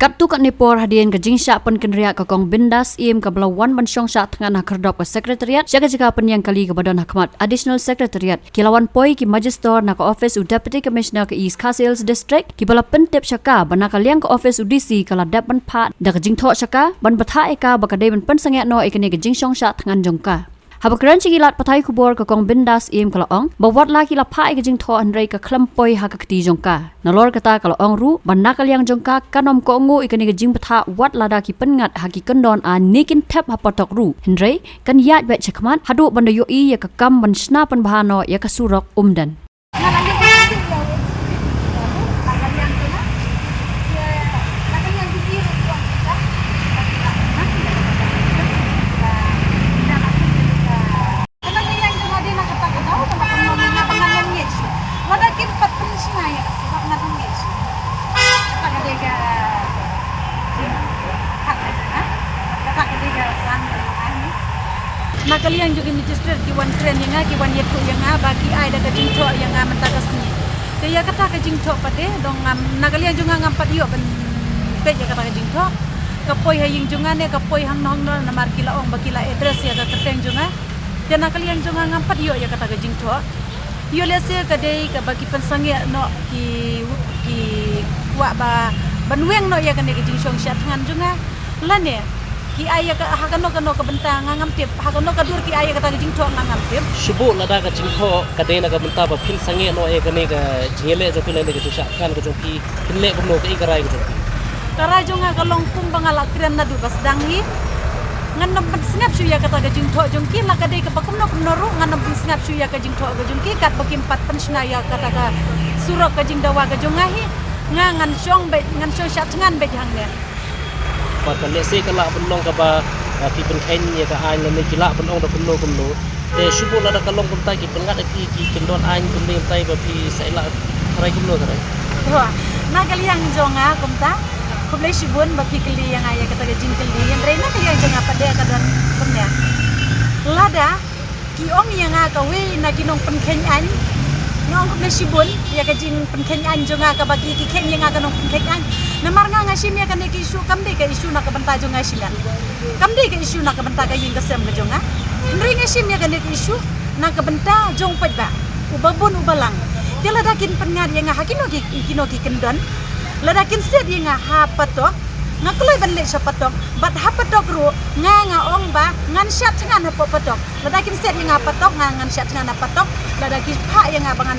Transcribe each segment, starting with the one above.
Kat tu kat Nepal hadian ke jingsya pen kenriak ke kong bindas im ke belawan bensyong syak tengah nak kerdop ke sekretariat jaga-jaga pen yang kali ke badan hakmat additional secretariat kilawan poi ki majistor nak ke office u deputy commissioner ke East Khasi district ki bala pentip syaka bana kaliang ke office u DC kala dap ban phat dak jingtho syaka ban batha eka bakadai ban pen sangya no ikene ke jingsyong syak tengah jongka Habakran cikilat patai kubur ke kong bindas im kalaong bawat laki lapai ke jing tho andrei ke klempoi ha kati jongka nalor kata kalaong ru banda kaliang jongka kanom ko ngu ikani ke jing patha wat lada ki pengat haki kendon a nikin tap hapatok ru andrei kan yat bet chakmat hadu banda yo I ya ke kam ban sna pan bahano ya ke surok umdan Nakalian juga magister kiwan keren yang kiwan yetu yang bagi ai dah kajing tok yang mentakas ni. Dia kata kajing tok pade dong nakalian juga ngampat yo ben pe kata kajing tok. Kapoi haying juga ne kapoi hang nong no namar kila ong bakila address ya keteng juga. Dia nakalian juga ngampat yo ya kata kajing tok. Yo lese kadai ka bagi pensange no ki wa ba banweng no ya kan kajing song syat ngan juga. Lane ki ayah ke hakano ke bentang ngam tip hakano ke dur ki ayah kata jing tho ngam tip shubu lada ka jing tho ka de na ka benta ba phin sange no e ka ne ka jele jo pile ne ka sha kan ka jongki pinle bumno ka igarai ka jongki karai jonga ka longkum bangala kren na du bas dangi ngan nam snap shu ya kata jing tho jongki la ka de ka bakum no ru ngan nam snap shu ya ka jing tho ka jongki kat bakim pat penshna ya kata ka surok ka jing dawa ka jongahi ngan shong sha ngan be jang ne ba kan le se kala benong ka ba ki pen khen ye ka ai le ki la benong da benno kumno te shubu la da kalong kum tai ki pengat ki kendon ai kum ne tai ba pi sai la rai kumno tarai wah na kali yang jonga kum ta kum le shibun ba pi kali yang aya kata jing kali yang reina kali yang jonga pada ka don kum ne lada ki ong yang ka we na ki nong pen khen ai nong kum le shibun ya ka jing pen khen ai jonga ka bagi ki khen yang ka nong pen khen ai namar nga ngasim ya kan isu kamde ka isu nak benta jo ngasim kamde ka isu nak benta ka ying kasem ka jonga ndri ngasim ya kan isu nak benta jong pet ba ubabun ubalang dia ladakin pengar yang hakino ki kendon ladakin set yang ha patok ngakloi banle sapatok bat ha patok ru nga ong ba ngan syat ngan ha patok ladakin set yang ha patok ngan syat ngan ha patok ladakin pa yang abangan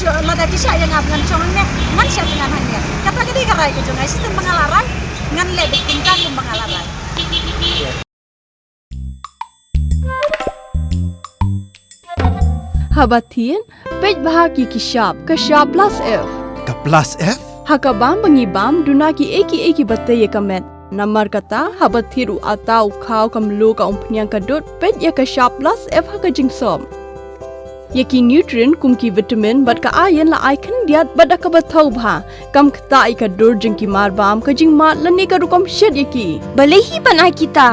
lada kisah yang ngan congne ngan syat ngan hanya kata gede karai ke jongai sistem pengalaran ngan le bikinkan pengalaran Habatin pej bahaki kishap kashap plus F Ka plus F hakabam bangibam dunaki eki batte ye kamet namar kata habathiru atau khau kamlu ka umpnyang kadut pej ya kashap plus F hakajing som Yaki nutrient kumki vitamin bat ka ayan la icon diat bat ka bathau bha kam khta ka dur jingki mar bam ka jing mat lani ka rukom shed yaki balehi panai kita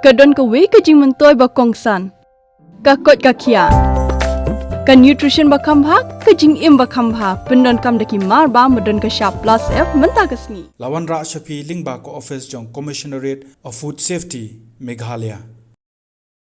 kadon ka we ka jing mentoy ba kongsan ka kot ka khia ka nutrition ba kham bha ka jing im ba kham bha pindon kam daki mar bam madon ka sharp plus F menta kasni Lawan Ra Shafi Lingba ko office jong Commissionerate of Food Safety Meghalaya